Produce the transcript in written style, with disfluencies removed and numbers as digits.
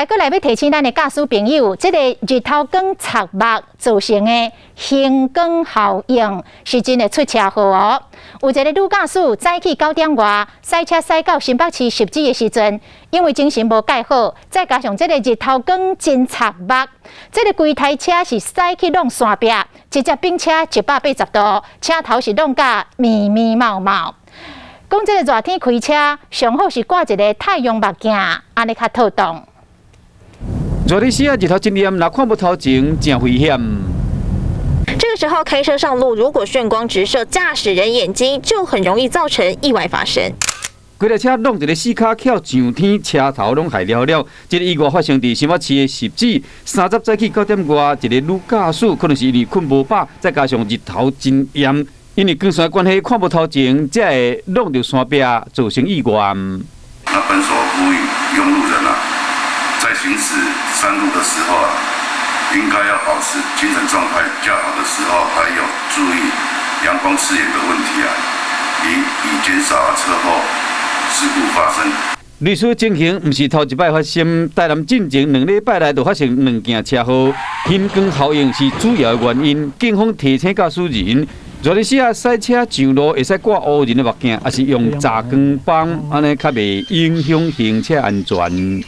来过来要提醒咱的驾驶朋友，这个日头光擦目造成的行光效应是真的出车祸哦。有一个女驾驶早起9点外驶车驶到新北市十指的时阵，因为精神无介好，再加上这个日头光真擦目，这个规台车是驶去弄山壁，一只冰车180度，车头是弄甲密密冒冒。讲这个热天开车，上好是挂一个太阳目镜，安尼较透动。热天时啊，日头真炎，若看不头前，真危险。这个时候开车上路，如果眩光直射驾驶人眼睛，就很容易造成意外发生。规台车弄一个四脚翘上天，车头拢害了了。这个意外发生伫新北市的十指，30早起9点外，一个女驾驶可能是因为困无饱，再加上日头真炎，因为光线关系看不头前，才会弄到山壁，造成意外。那本所呼吁用路人啊，在行驶山路的时候啊，应该要保持精神状态较好的时候，还有注意阳光刺眼的问题啊，以减少车祸事故发生。类似情形毋是头一摆发生，台南进前2礼拜来就发生2件车祸，天光效应是主要的原因。警方提醒驾驶人，热天时啊驶车上路会使挂乌人的目镜，还是用遮光棒，安尼较袂影响行车安全。